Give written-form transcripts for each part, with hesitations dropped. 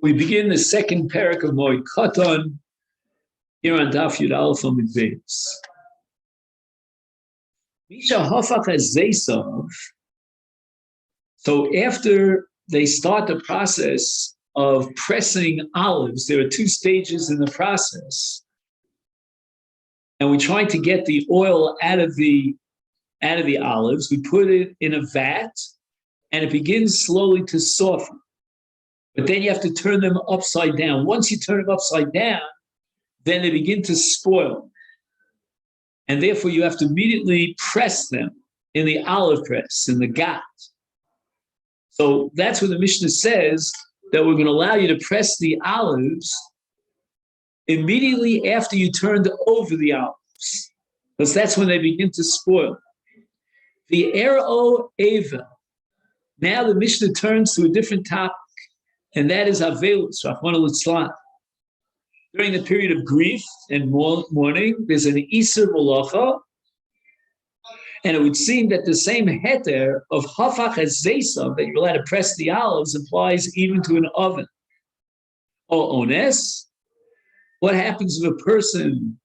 We begin the second parak of Moed Katan here on Daf Yud Aleph Amud Beis. Misha Hafach Zesav. So after they start the process of pressing olives, there are two stages in the process, and we try to get the oil out of the olives. We put it in a vat, and it begins slowly to soften. But then you have to turn them upside down. Once you turn them upside down, then they begin to spoil. And therefore, you have to immediately press them in the olive press, in the gat. So that's what the Mishnah says, that we're going to allow you to press the olives immediately after you turned over the olives, because that's when they begin to spoil. The Ero Eva. Now the Mishnah turns to a different topic, and that is Avelus, Rahman al-Islam. During the period of grief and mourning, there's an Isur Malacha, and it would seem that the same heter of Hafach Zesav, that you're allowed to press the olives, applies even to an oven. Or ones, what happens if a person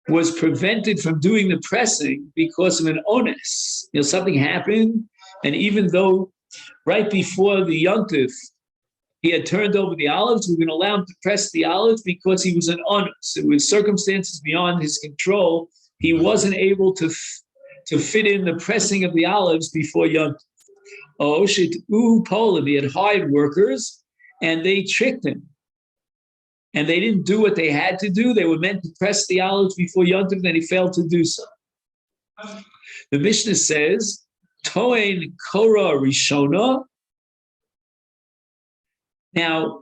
was prevented from doing the pressing because of an ones? Something happened, and even though right before the Yontif, he had turned over the olives, we're going to allow him to press the olives because he was an onus. It was circumstances beyond his control. He wasn't able to fit in the pressing of the olives before Yontif. Oh, Poland, he had hired workers, and they tricked him. And they didn't do what they had to do. They were meant to press the olives before Yontif, and then he failed to do so. The Mishnah says, Toen Korah Rishona. Now,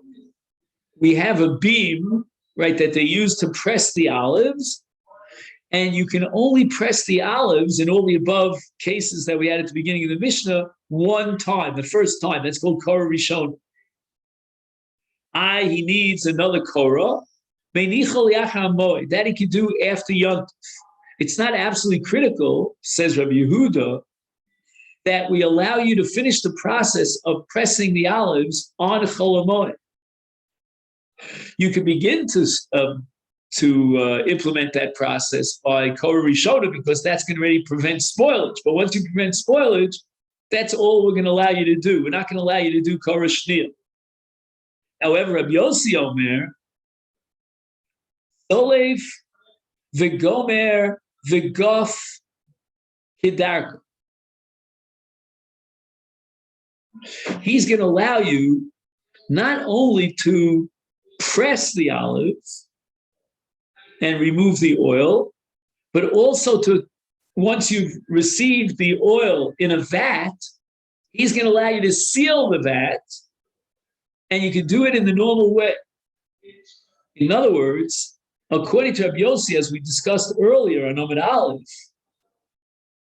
we have a beam, right, that they use to press the olives, and you can only press the olives in all the above cases that we had at the beginning of the Mishnah one time, the first time. That's called Korah Rishon. He needs another Korah. That he can do after Yontif. It's not absolutely critical, says Rabbi Yehuda, that we allow you to finish the process of pressing the olives on Chol HaMoed. You can begin to implement that process by Korah Rishona, because that's going to really prevent spoilage. But once you prevent spoilage, that's all we're going to allow you to do. We're not going to allow you to do Korah Shniya. However, Rabbi Yossi Omer, Solev v'gomer v'gof hidarka. He's going to allow you not only to press the olives and remove the oil, but also to, once you've received the oil in a vat, he's going to allow you to seal the vat, and you can do it in the normal way. In other words, according to Rabbi Yossi, as we discussed earlier on Amud Aleph,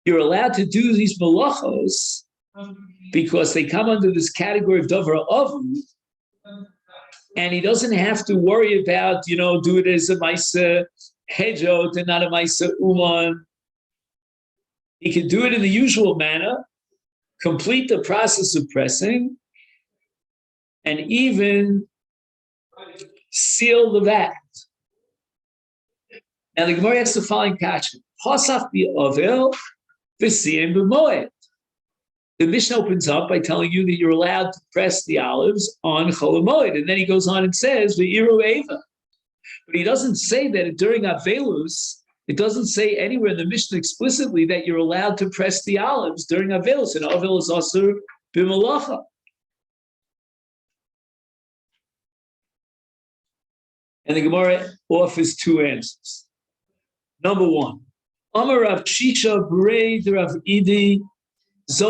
you're allowed to do these malachos because they come under this category of Dover Avud, and he doesn't have to worry about, do it as a Maisa Hejot and not a Maisa Uman. He can do it in the usual manner, complete the process of pressing, and even seal the vat. Now the Gemara has the following question: Pasach bi'ovel v'siyem b'moed. The Mishnah opens up by telling you that you're allowed to press the olives on Chol HaMoed, and then he goes on and says v'Iru Eva. But he doesn't say that during Avelus. It doesn't say anywhere in the Mishnah explicitly that you're allowed to press the olives during Avelus, and Avelus asur b'malacha. And the Gemara offers two answers. Number one, Amar Rav Shisha B'rei Rav Idi. The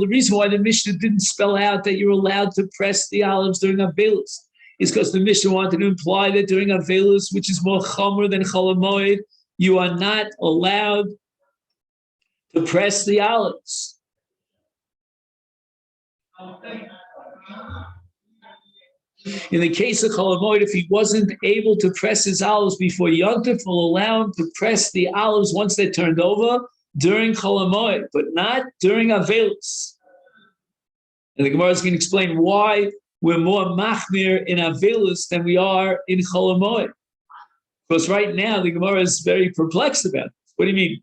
reason why the Mishnah didn't spell out that you're allowed to press the olives during Avelus is because the Mishnah wanted to imply that during Avelus, which is more chomer than Chol HaMoed, you are not allowed to press the olives. In the case of Chol HaMoed, if he wasn't able to press his olives before Yontif, will allow him to press the olives once they're turned over during Chol HaMoed, but not during Avelus. And the Gemara is going to explain why we're more machmir in Avelus than we are in Chol Moed. Because right now the Gemara is very perplexed about it. What do you mean?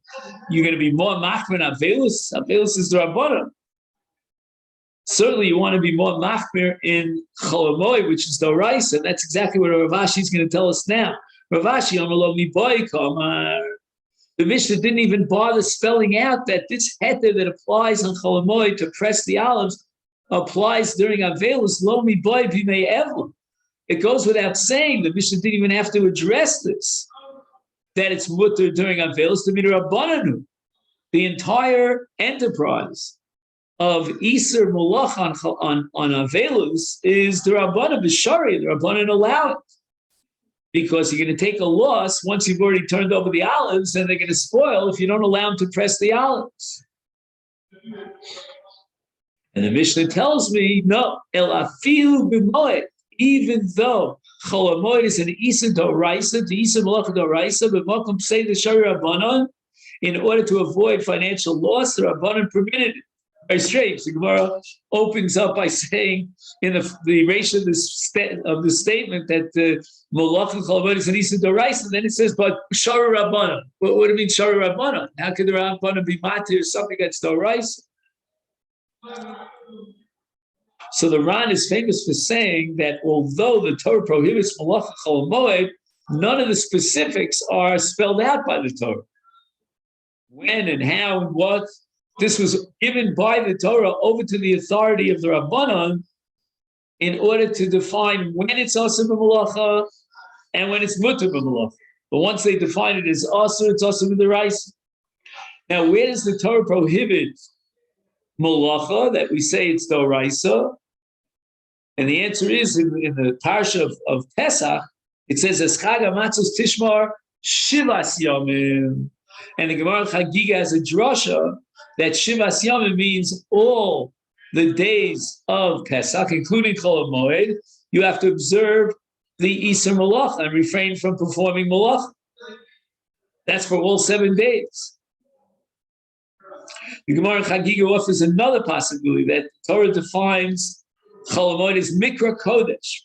You're going to be more machmir in Avelus? Avelus is the Rabbanan. Certainly you want to be more machmir in Chol Moed, which is the Oraisa. That's exactly what Rav Ashi is going to tell us now. Rav Ashi, the Mishnah didn't even bother spelling out that this heter that applies on Chol Moed to press the olives applies during Avelus, lo mi boy b'mei evlin. It goes without saying, the Mishnah didn't even have to address this, that it's mutter during Avelus to be the Rabbananu. The entire enterprise of Iser Malach on Avelus is the Rabbanan B'Shari, the Rabbanan allow it. Because you're going to take a loss once you've already turned over the olives, and they're going to spoil if you don't allow them to press the olives. And the Mishnah tells me, no, el afilu b'moed, even though Chol Moed is an Isa d'Oraisa, the Isa Malach d'Oraisa, b'makom say the Shari Rabbanon, in order to avoid financial loss, the Rabbanon permitted it. Very strange. The Gemara opens up by saying in the ratio of the statement that the Malach and Chol Moed is an Isa d'Oraisa, and then it says, but Shari Rabbanon. What do you mean Shari Rabbanon? How could the Rabbanon be matir something that's d'Oraisa? So the Ran is famous for saying that although the Torah prohibits Malach Chol Moed, none of the specifics are spelled out by the Torah. When and how and what. This was given by the Torah over to the authority of the Rabbanon in order to define when it's Asur b'Malacha and when it's Mutter b'Malacha. But once they define it as Asur, it's Asur b'Deraisa. Now, where does the Torah prohibit Malacha, that we say it's Doraisa? And the answer is in the parsha of Pesach, it says, as Chag HaMatzos Tishmar Shivas Yomim. And the Gemara Chagiga has a drasha that Shivas Yomim means all the days of Pesach, including Chol Moed, you have to observe the Isur Malacha and refrain from performing Malacha. That's for all 7 days. The Gemara Chagiga offers another possibility that Torah defines Chol Moed as Mikra Kodesh,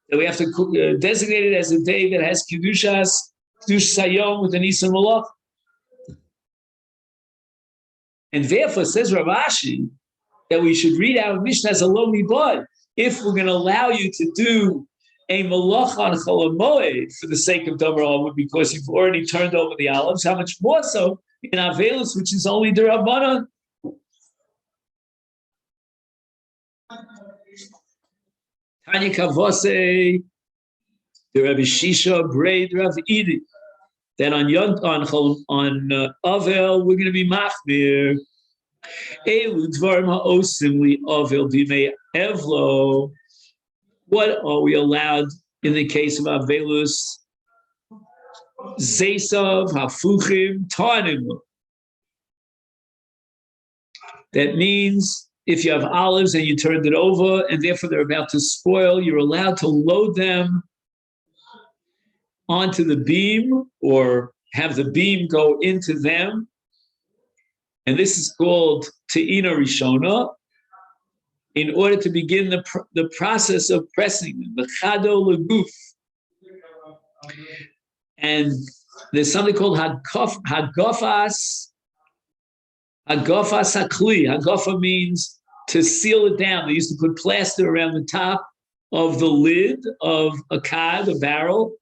that we have to designate it as a day that has Kedush Sayom with an Isur Malacha. And therefore, says Rav Ashi, that we should read our Mishnah as a Lomi Bud. If we're going to allow you to do a Malach on Chol Moed for the sake of Davar Almud, because you've already turned over the olives, how much more so in Avelus, which is only the Rabbanan? Tanya Kavose, the Rabbi Shisha, Braid, Rav Idi. Then on Avel, we're going to be machmir. Elu dvarim ha'osim li Avel b'mei evlo. What are we allowed in the case of Avelus? Zeisav hafuchim tanim. That means if you have olives and you turned it over and therefore they're about to spoil, you're allowed to load them onto the beam or have the beam go into them. And this is called Te'ina Rishona, in order to begin the process of pressing them, the Chado Leguf. And there's something called Hagofas Hakli. Hagofa means to seal it down. They used to put plaster around the top of the lid of a kad, a barrel.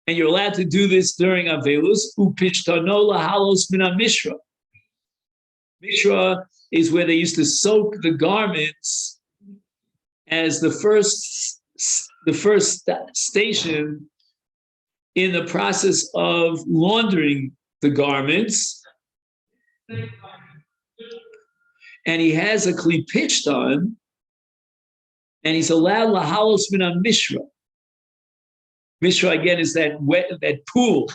And you're allowed to do this during Avelus. Upishtarno lahalos mina mishra. Mishra is where they used to soak the garments as the first station in the process of laundering the garments. And he has a kli pishtan, and he's allowed lahalos mina mishra. Mishra again is that pool.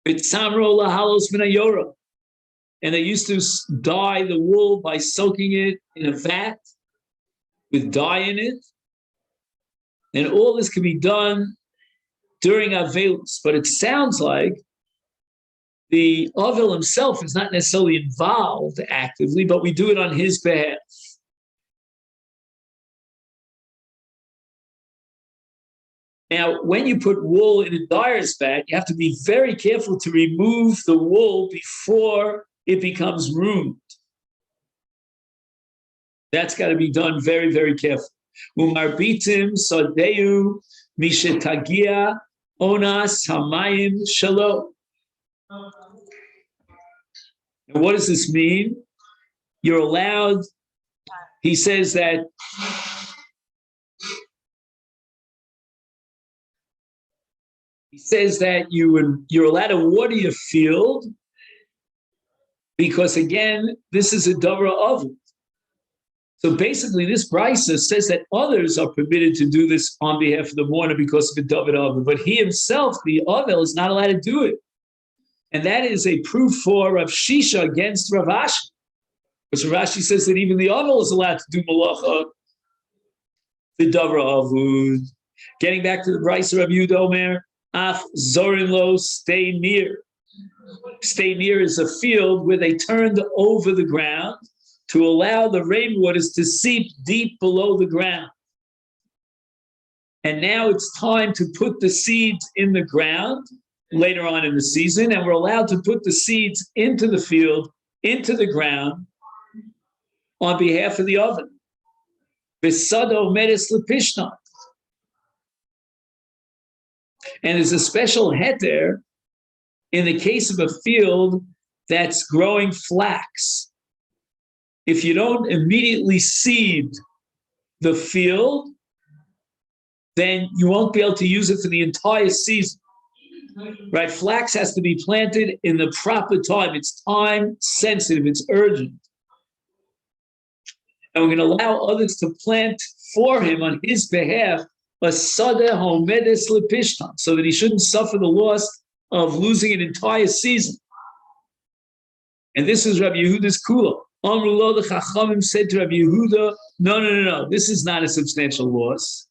It's samro lahalos minayora. And they used to dye the wool by soaking it in a vat with dye in it. And all this can be done during Avelus. But it sounds like the Avel himself is not necessarily involved actively, but we do it on his behalf. Now, when you put wool in a dyer's vat, you have to be very careful to remove the wool before it becomes ruined. That's got to be done very, very careful. Umarbitim sadeu mishetagia onas hamayim shalom. And what does this mean? You're allowed, he says that you're allowed to water your field because, again, this is a davar avud. So basically, this brisa says that others are permitted to do this on behalf of the mourner because of a davar avud, but he himself, the avel, is not allowed to do it. And that is a proof for Rav Shisha against Rav Ashi. Because Rav Ashi says that even the avel is allowed to do malacha, the davar avud. Getting back to the brisa of Yehuda Omer, Af zorin lo, stay near. Stay near is a field where they turned over the ground to allow the rainwaters to seep deep below the ground. And now it's time to put the seeds in the ground later on in the season, and we're allowed to put the seeds into the field, into the ground, on behalf of the oven. V'sado medes lepishna. And there's a special heter in the case of a field that's growing flax. If you don't immediately seed the field, then you won't be able to use it for the entire season. Right? Flax has to be planted in the proper time. It's time sensitive, it's urgent. And we're going to allow others to plant for him on his behalf a sadeh homedes lepishtan, so that he shouldn't suffer the loss of losing an entire season. And this is Rabbi Yehuda's kula. Amru the Chachamim said to Rabbi Yehuda, no, this is not a substantial loss.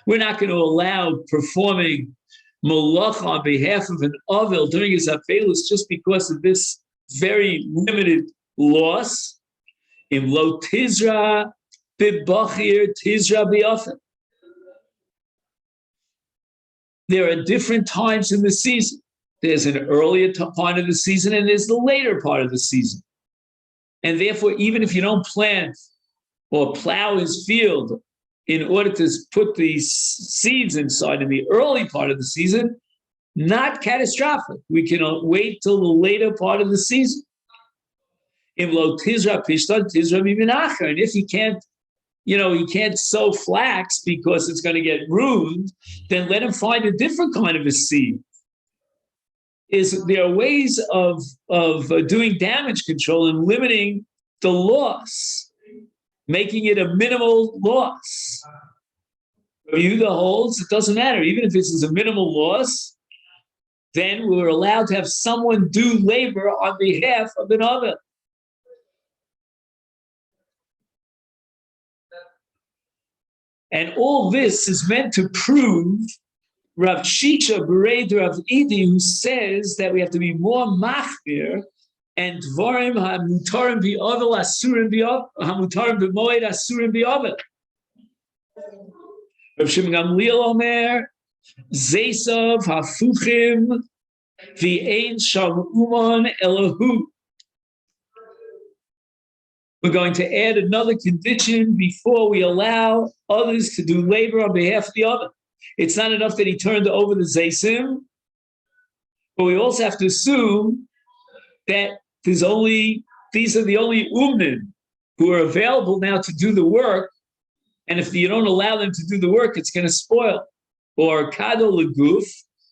We're not going to allow performing malacha on behalf of an avel during his afelus just because of this very limited loss. Im lo tizra b'bachir tizra b'afen. There are different times in the season. There's an earlier part of the season and there's the later part of the season. And therefore, even if you don't plant or plow his field in order to put these seeds inside in the early part of the season, not catastrophic. We can wait till the later part of the season. And if he can't, he can't sow flax because it's going to get ruined, then let him find a different kind of a seed. There are ways of doing damage control and limiting the loss, making it a minimal loss. Yehuda holds it doesn't matter. Even if this is a minimal loss, then we're allowed to have someone do labor on behalf of an other. And all this is meant to prove Rav Shisha Bereid Rav Idi, who says that we have to be more machmir and dvarim hamutarim bi'avel asurim bi'avel hamutarim b'moed asurim bi'avel. Rav Shimon Gamliel Omer Zeisav hafuchim v'ein sham uman elahu. We're going to add another condition before we allow others to do labor on behalf of the other. It's not enough that he turned over the Zaysim, but we also have to assume that these are the only umnin who are available now to do the work, and if you don't allow them to do the work, it's going to spoil. Or kado leguf,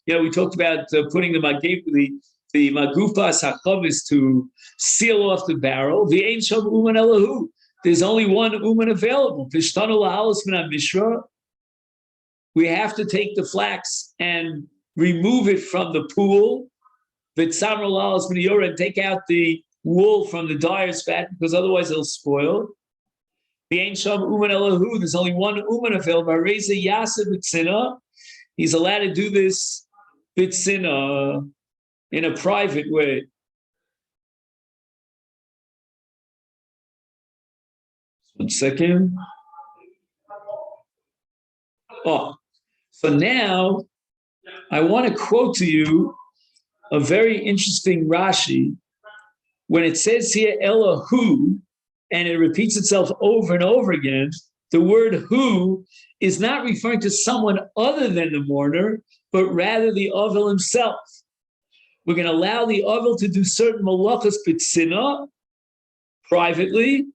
we talked about putting the magupas hachavis to seal off the barrel. The ain sham uman elahu. There's only one uman available. Pishtanu la'alos min mishra. We have to take the flax and remove it from the pool. V'tzamar la'alos min yora, and take out the wool from the dyer's vat because otherwise it'll spoil. The ain sham uman elahu. There's only one uman available. Reza yaseh b'tzina. He's allowed to do this b'tzina in a private way. One second. So now I want to quote to you a very interesting Rashi. When it says here Elahu, and it repeats itself over and over again, the word who is not referring to someone other than the mourner, but rather the Ovel himself. We're going to allow the Ovel to do certain malachas b'tzina privately.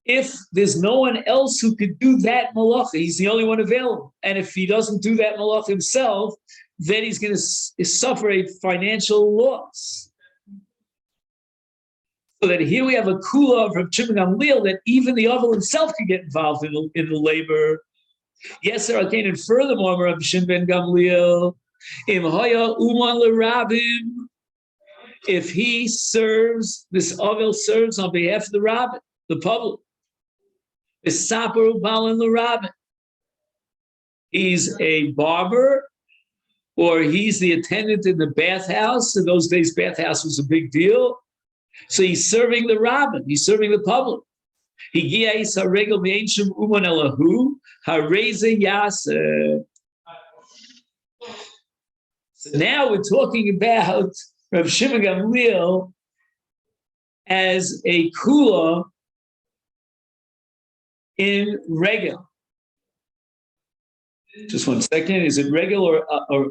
If there's no one else who could do that malacha, he's the only one available. And if he doesn't do that malacha himself, then he's going to suffer a financial loss. So that here we have a kula from Shimon Gamliel that even the Ovel himself can get involved in the labor. Yes, sir, again, and furthermore, Rav Shimon ben Gamliel, im haya uman l'rabim, if he serves, this Ovel serves on behalf of the rabbin, the public, he's a barber, or he's the attendant in the bathhouse. In those days, bathhouse was a big deal. So he's serving the rabbin, he's serving the public. So now we're talking about Rav Shimon Gamliel as a kula in regel. Just 1 second. Is it regel or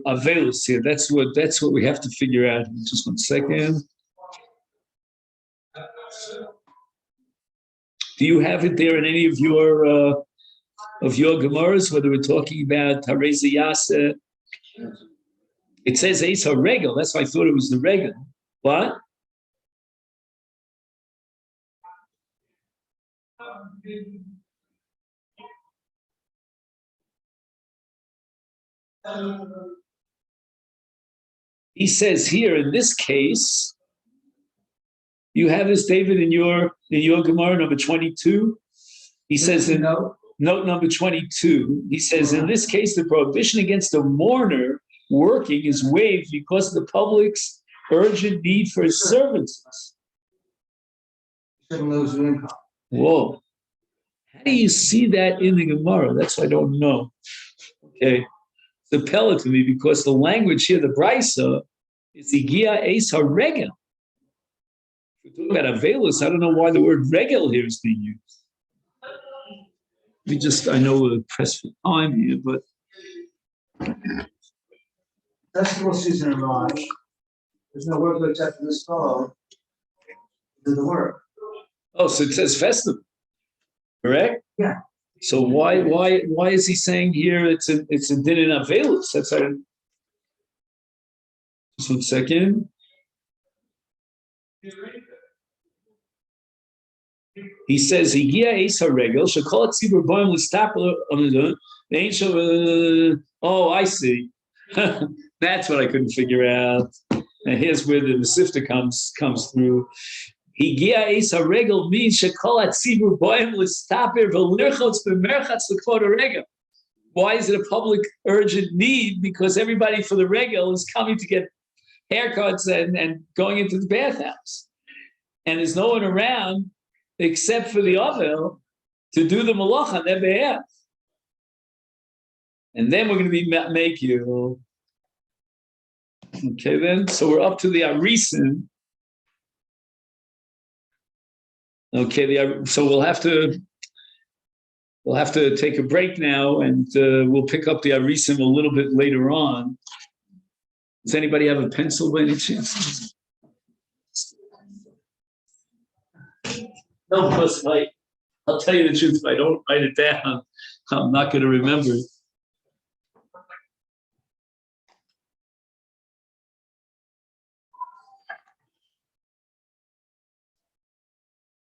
avelus here? That's what we have to figure out. Just 1 second. Do you have it there in any of your Gemaras, whether we're talking about Hareza Yasa? It says Esa Regel. That's why I thought it was the Regel. What? He says here, in this case, you have this, David, in your Gemara, number 22. He says in note number 22, he says, in this case, the prohibition against a mourner working is waived because of the public's urgent need for his services. Shouldn't lose your income. Whoa. How do you see that in the Gemara? That's what I don't know. Okay. It's a pellet to me because the language here, the Brisa, is Igia Eis HaRegel. If we're talking about Avelus, I don't know why the word regel here is being used. I know we're pressed for time here, but. Festival season arrives. There's no work except for this fellow. Do the work. Oh, so it says festival, correct? Yeah. So why is he saying here it's a din in Avelus? That's just 1 second. He says Higia Eis HaRegel shekol hatzibur boim l'stapel on the oh, I see. That's what I couldn't figure out. And here's where the Masechet comes through. Higia Eis HaRegel means shekol hatzibur boim l'staper v'lirchotz b'merchatz l'kvod haregel. Why is it a public urgent need? Because everybody for the regel is coming to get haircuts and going into the bathhouse. And there's no one around except for the Ovel to do the malacha on their behalf. And then we're going to make you. Okay, then. So we're up to the Arisin. Okay, so we'll have to take a break now, and we'll pick up the Arisim a little bit later on. Does anybody have a pencil by any chance? No, because I'll tell you the truth, if I don't write it down, I'm not going to remember it.